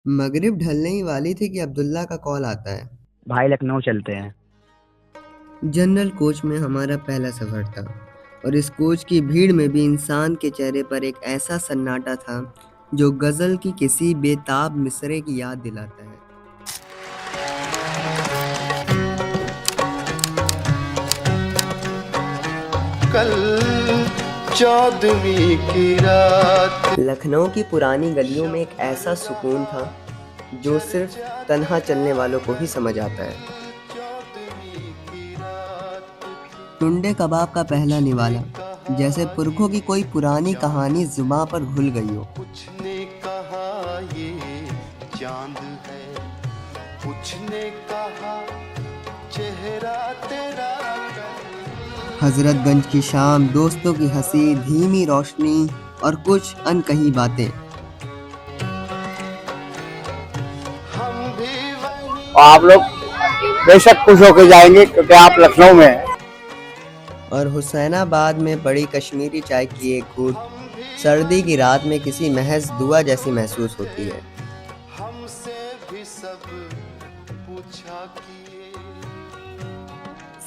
मगरिब ढलने ही वाली थी कि अब्दुल्ला का कॉल आता है। भाई लखनऊ चलते हैं। जनरल कोच में हमारा पहला सफर था और इस कोच की भीड़ में भी इंसान के चेहरे पर एक ऐसा सन्नाटा था जो गजल की किसी बेताब मिसरे की याद दिलाता है। कल 14वीं की रात। लखनऊ की पुरानी गलियों में एक ऐसा सुकून था जो सिर्फ तन्हा चलने वालों को ही समझ आता है। टुंडे कबाब का पहला निवाला, जैसे पुरखों की कोई पुरानी कहानी जुबां पर घुल गई हो। कुछ ने कहा ये चांद है, कुछ ने कहा चेहरा तेरा। हजरतगंज की शाम, दोस्तों की हंसी, धीमी रोशनी और कुछ अनकही बातें। हम भी वही और आप लोग बेशक खुश होकर जाएंगे क्योंकि आप लखनऊ में हैं। और हुसैनाबाद में बड़ी कश्मीरी चाय की एक घूंट सर्दी की रात में किसी महज दुआ जैसी महसूस होती है। हमसे भी सब पूछा किए।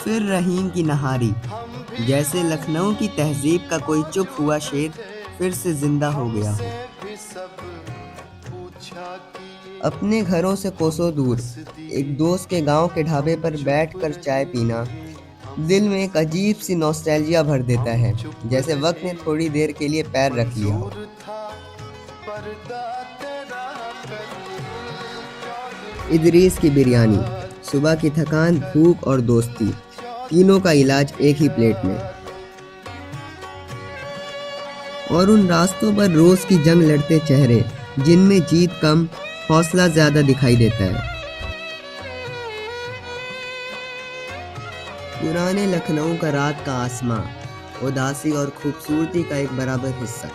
फिर रहीम की नहारी, जैसे लखनऊ की तहजीब का कोई चुप हुआ शेर फिर से जिंदा हो गया हो। भी सब पूछा किए। अपने घरों से कोसों दूर एक दोस्त के गांव के ढाबे पर बैठकर चाय पीना दिल में एक अजीब सी नॉस्टैल्जिया भर देता है, जैसे वक्त ने थोड़ी देर के लिए पैर रख लिया हो। था पर्दा तेरा इदरीस की बिरयानी, सुबह की थकान, भूख और दोस्ती, तीनों का इलाज एक ही प्लेट में। और उन रास्तों पर रोज की जंग लड़ते चेहरे जिनमें जीत कम हौसला ज्यादा दिखाई देता है। पुराने लखनऊ का रात का आसमां, उदासी और खूबसूरती का एक बराबर हिस्सा।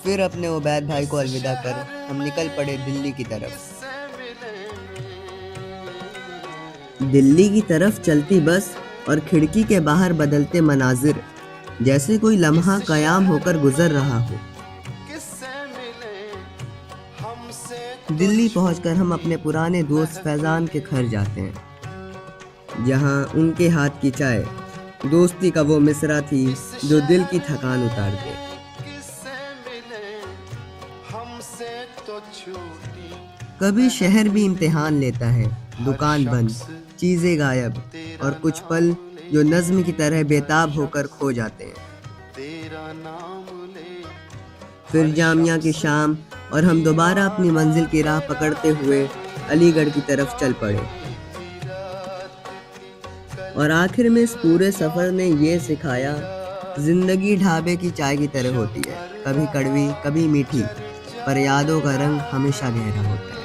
फिर अपने उबैद भाई को अलविदा कर हम निकल पड़े दिल्ली की तरफ। दिल्ली की तरफ चलती बस और खिड़की के बाहर बदलते मनाजिर, जैसे कोई लम्हा कयाम होकर गुजर रहा हो। दिल्ली पहुंचकर हम अपने पुराने दोस्त फैजान के घर जाते हैं, जहां उनके हाथ की चाय दोस्ती का वो मिसरा थी जो दिल की थकान उतार दे। कभी शहर भी इम्तिहान लेता है, दुकान बंद, चीजें गायब और कुछ पल जो नज्म की तरह बेताब होकर खो जाते हैं। फिर जामिया की शाम और हम दोबारा अपनी मंजिल की राह पकड़ते हुए अलीगढ़ की तरफ चल पड़े। और आखिर में इस पूरे सफर ने ये सिखाया, जिंदगी ढाबे की चाय की तरह होती है, कभी कड़वी कभी मीठी, पर यादों का रंग हमेशा गहरा होता है।